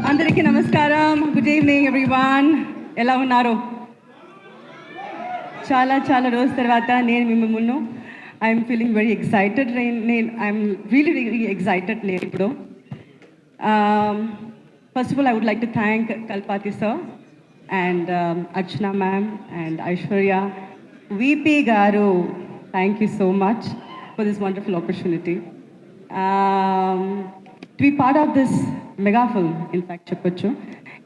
అందరికీ నమస్కారం. Good evening everyone. ఎలా ఉన్నారు? చాలా చాలా రోజుల తర్వాత నేను మీ ముందు I'm feeling very excited. I'm really excited నేను ఇప్పుడు. First of all I would like to thank Kalpathi sir and Archana ma'am and Aishwarya VP garu. Thank you so much for this wonderful opportunity to be part of this mega film in fact చెప్పొచ్చు.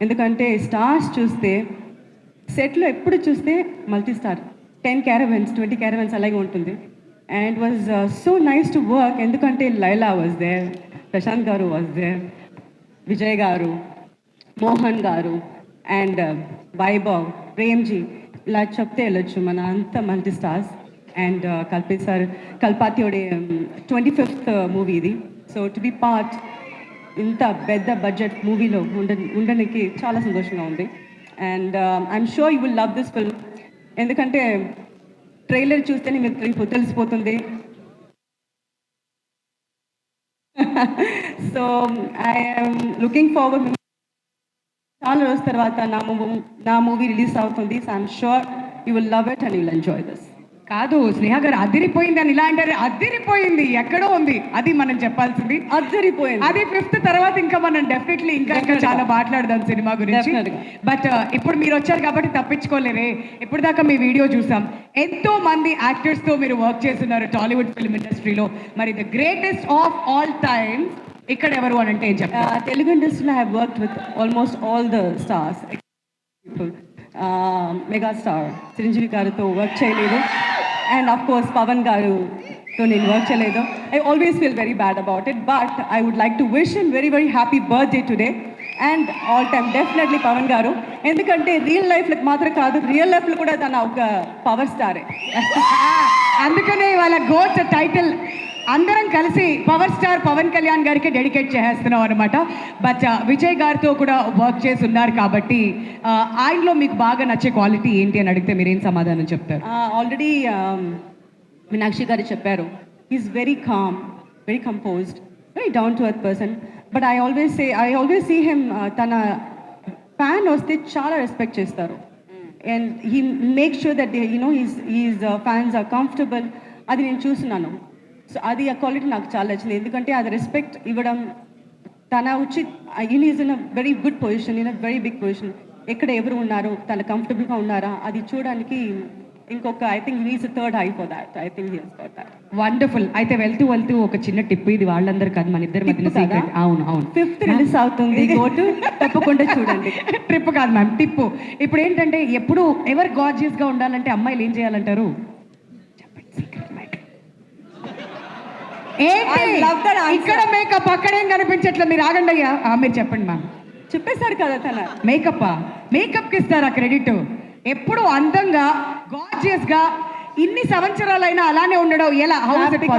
ఎందుకంటే stars చూస్తే సెట్లో ఎప్పుడు చూస్తే multi star 10 క్యారవెన్స్ 20 క్యారవెన్స్ అలాగే ఉంటుంది. And it was so nice to work. ఎందుకంటే Laila was there, Prashanth గారు వాజ్ దేర్, విజయ్ గారు, మోహన్ గారు అండ్ వైభవ్, ప్రేమ్జీ, ఇలా చెప్తే వెళ్ళొచ్చు మన అంత మల్టీ స్టార్స్. అండ్ కల్పాతియోడే 25th మూవీ ఇది. సో టు బి పార్ట్ ఇంత పెద్ద బడ్జెట్ మూవీలో ఉండడానికి చాలా సంతోషంగా ఉంది. And I'm sure you will love this film. ఎందుకంటే ట్రైలర్ చూస్తేనే మీకు తెలిసిపోతుంది. So I'm looking forward. చాలా రోజుల తర్వాత నా మూవీ రిలీజ్ అవుతుంది. So I'm sure you will love it and you will enjoy this. కాదు స్నేహ గారు, అదిరిపోయింది అని ఇలా అంటారు. అదిరిపోయింది ఎక్కడో ఉంది, అది మనం చెప్పాల్సింది. అదిరిపోయింది. అది 5th తర్వాత ఇంకా మనం డెఫినెట్లీ ఇంకా చాలా మాట్లాడదాం సినిమా గురించి. బట్ ఇప్పుడు మీరు వచ్చారు కాబట్టి తప్పించుకోలేరే. ఇప్పుడు దాకా మీ వీడియో చూసాం, ఎంతో మంది యాక్టర్స్ తో మీరు వర్క్ చేస్తున్నారు టాలీవుడ్ ఫిల్మ్ ఇండస్ట్రీలో. మరి the greatest of all times ఇక్కడ ఎవరు అని అంటే ఏం చెప్తారు? తెలుగు ఇండస్ట్రీలో I have worked with almost all the stars. Megastar Chiranjeevi గారితో వర్క్ చేయలేదు, అండ్ ఆఫ్ కోర్స్ పవన్ గారుతో నేను వర్క్ చేయలేదు. I always feel very bad about it. But I would like to wish him very very happy birthday today and all time definitely Pawan గారు. ఎందుకంటే real లైఫ్లో మాత్రం కాదు, రియల్ లైఫ్లో కూడా తన ఒక పవర్ స్టారే. అందుకనే వాళ్ళ గోట్ టైటిల్ అందరం కలిసి పవర్ స్టార్ పవన్ కళ్యాణ్ గారికి డెడికేట్ చేస్తున్నాం అనమాట. బట్ విజయ్ గారితో కూడా వర్క్ చేసి ఉన్నారు కాబట్టి ఆయనలో మీకు బాగా నచ్చే క్వాలిటీ ఏంటి అని అడిగితే మీరేం సమాధానం చెప్తారు? ఆల్రెడీ మీనాక్షి గారు చెప్పారు. Is very calm, very composed, very down to earth person. But I always see him తన ఫ్యాన్ వస్తే చాలా రెస్పెక్ట్ చేస్తారు. And he make sure that his fans are comfortable. అది నేను చూస్తున్నాను. సో అది ఆ క్వాలిటీ నాకు చాలా నచ్చింది. ఎందుకంటే అది రెస్పెక్ట్ ఇవ్వడం తన వచ్చి is in a very good position, in a very big position. ఎక్కడ ఎవరు ఉన్నారు, తన కంఫర్టబుల్గా ఉన్నారా అది చూడడానికి ఇంకొక I think he is third high for that. I think he has got that. Wonderful. అయితే వెళ్తూ ఒక చిన్న టిప్, ఇది వాళ్ళందరూ కాదు మన ఇద్దరి మధ్యన సీక్రెట్. అవును 5th రిలీజ్ అవుతుంది. గోటు తప్పకుండా చూడండి. ట్రిప్ కాదు మ్యామ్, టిప్పు. ఇప్పుడు ఏంటంటే ఎప్పుడు ఎవరు గార్జియస్గా ఉండాలంటే అమ్మాయిలు ఏం చేయాలంటారు? ఇక్కడ మేకప్ అక్కడేం కనిపించట్లేదు. మీరు ఆగండి అయ్యా, మీరు చెప్పండి మ్యామ్. చెప్పేశారు కదా తన మేకప్కి ఇస్తారా క్రెడిట్? ఎప్పుడు అందంగా గార్జియస్ గా ఇన్ని సంవత్సరాలైనా అలానే ఉండడం ఎలా?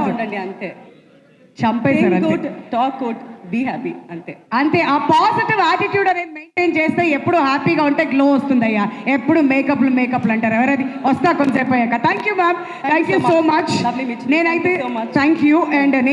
ఉండండి అంతే. చంపేశారు. టాక్ గుడ్, బీ హ్యాపీ అంతే. ఆ పాజిటివ్ యాటిట్యూడ్ అనేది మెయింటైన్ చేస్తే ఎప్పుడు హ్యాపీగా ఉంటే గ్లో వస్తుంది అయ్యా. ఎప్పుడు మేకప్లు అంటారు. ఎవరది వస్తా కొంతసేపు అయ్యాక. Thank you ma'am, thank you so much. నేనైతే థ్యాంక్ యూ. అండ్